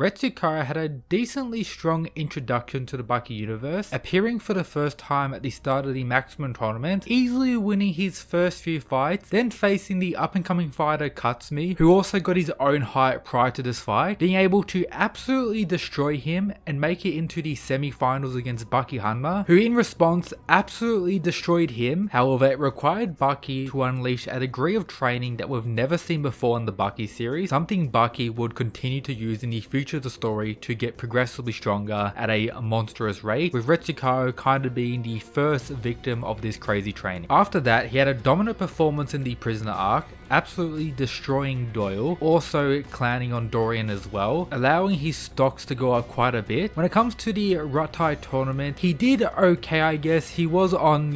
Retsukaya had a decently strong introduction to the Baki universe, appearing for the first time at the start of the Maximum Tournament, easily winning his first few fights, then facing the up and coming fighter Katsumi, who also got his own hype prior to this fight, being able to absolutely destroy him and make it into the semi-finals against Baki Hanma, who in response absolutely destroyed him. However, it required Baki to unleash a degree of training that we've never seen before in the Baki series, something Baki would continue to use in the future of the story to get progressively stronger at a monstrous rate, with Retsukaya kind of being the first victim of this crazy training. After that, he had a dominant performance in the Prisoner arc, absolutely destroying Doyle, also clowning on Dorian as well, allowing his stocks to go up quite a bit. When it comes to the Rattai tournament, he did okay, I guess. He was on,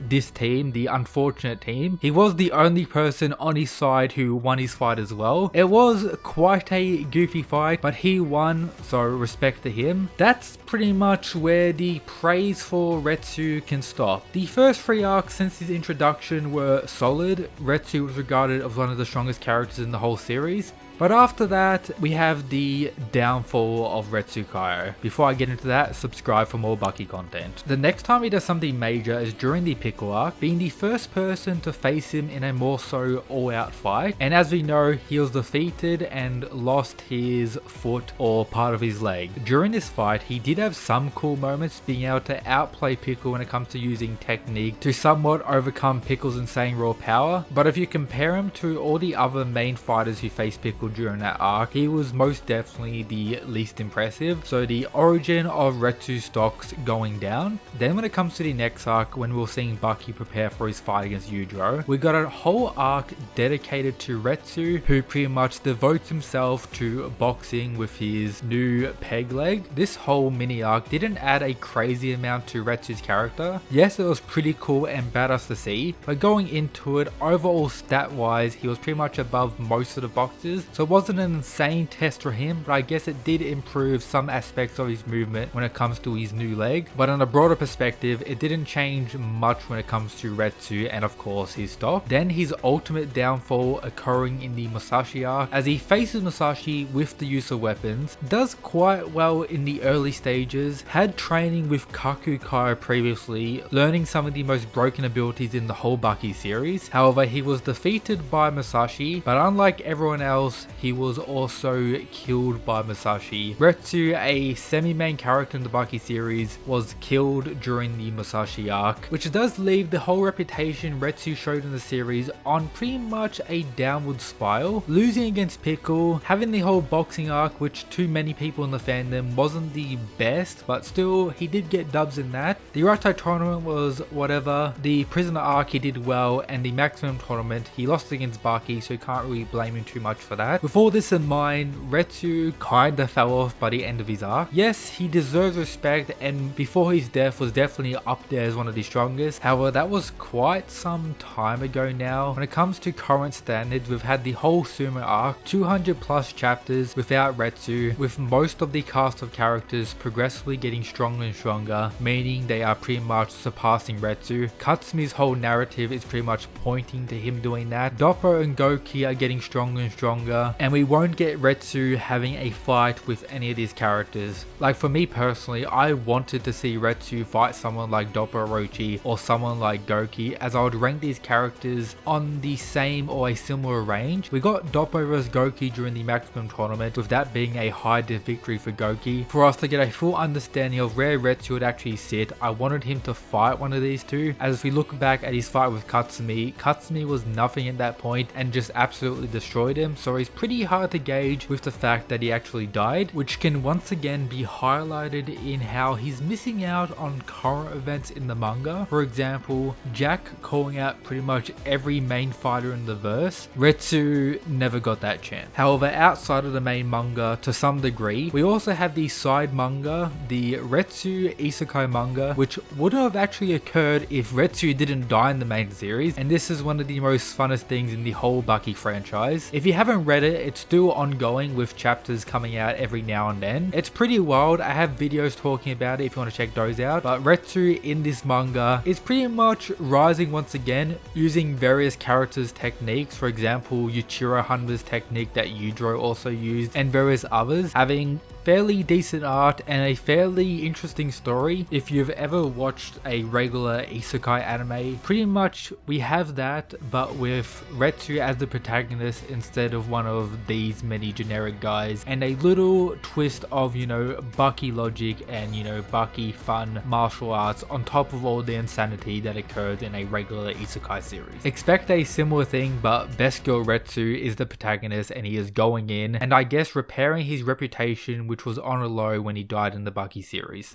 this team, the unfortunate team. He was the only person on his side who won his fight as well. It was quite a goofy fight, but he won, so respect to him. That's pretty much where the praise for Retsu can stop. The first 3 arcs since his introduction were solid. Retsu was regarded as one of the strongest characters in the whole series. But after that, we have the downfall of Retsukaya. Before I get into that, subscribe for more Baki content. The next time he does something major is during the Pickle arc, being the first person to face him in a more so all-out fight. And as we know, he was defeated and lost his foot or part of his leg. During this fight, he did have some cool moments, being able to outplay Pickle when it comes to using technique to somewhat overcome Pickle's insane raw power. But if you compare him to all the other main fighters who faced Pickle during that arc, he was most definitely the least impressive. So the origin of Retsu's stocks going down. Then when it comes to the next arc, when we're seeing Baki prepare for his fight against Yujiro, we got a whole arc dedicated to Retsu, who pretty much devotes himself to boxing with his new peg leg. This whole mini arc didn't add a crazy amount to Retsu's character. Yes, it was pretty cool and badass to see, but going into it, overall stat wise, he was pretty much above most of the boxers. So it wasn't an insane test for him, but I guess it did improve some aspects of his movement when it comes to his new leg. But on a broader perspective, it didn't change much when it comes to Retsu and of course his stock. Then his ultimate downfall occurring in the Musashi arc, as he faces Musashi with the use of weapons, does quite well in the early stages, had training with Kakukai previously, learning some of the most broken abilities in the whole Baki series. However, he was defeated by Musashi, but unlike everyone else, he was also killed by Musashi. Retsu, a semi-main character in the Baki series, was killed during the Musashi arc, which does leave the whole reputation Retsu showed in the series on pretty much a downward spiral. Losing against Pickle, having the whole boxing arc, which to many people in the fandom wasn't the best, but still he did get dubs in that. The Rattai tournament was whatever. The Prisoner arc he did well, and the Maximum tournament he lost against Baki, so you can't really blame him too much for that. With all this in mind, Retsu kinda fell off by the end of his arc. Yes, he deserves respect, and before his death was definitely up there as one of the strongest. However, that was quite some time ago now. When it comes to current standards, we've had the whole Sumo arc, 200 plus chapters without Retsu, with most of the cast of characters progressively getting stronger and stronger, meaning they are pretty much surpassing Retsu. Katsumi's whole narrative is pretty much pointing to him doing that. Doppo and Goki are getting stronger and stronger, and we won't get Retsu having a fight with any of these characters. Like for me personally, I wanted to see Retsu fight someone like Doppo Orochi or someone like Goki, as I would rank these characters on the same or a similar range. We got Doppo vs Goki during the Maximum tournament, with that being a high diff victory for Goki. For us to get a full understanding of where Retsu would actually sit, I wanted him to fight one of these two, as if we look back at his fight with Katsumi, Katsumi was nothing at that point and just absolutely destroyed him, so he's pretty hard to gauge with the fact that he actually died, which can once again be highlighted in how he's missing out on current events in the manga. For example, Jack calling out pretty much every main fighter in the verse. Retsu never got that chance. However, outside of the main manga to some degree, we also have the side manga, the Retsu Isekai manga, which wouldn't have actually occurred if Retsu didn't die in the main series, and this is one of the most funnest things in the whole Baki franchise. If you haven't read it, it's still ongoing with chapters coming out every now and then. It's pretty wild. I have videos talking about it if you want to check those out. But Retsu in this manga is pretty much rising once again, using various characters' techniques. For example, Yuichiro Hanba's technique that Yujiro also used, and various others, having fairly decent art and a fairly interesting story. If you've ever watched a regular isekai anime, pretty much we have that, but with Retsu as the protagonist instead of one of these many generic guys, and a little twist of, you know, Baki logic and, you know, Baki fun martial arts on top of all the insanity that occurs in a regular isekai series. Expect a similar thing, but Best Girl Retsu is the protagonist and he is going in and I guess repairing his reputation, which was on a low when he died in the Baki series.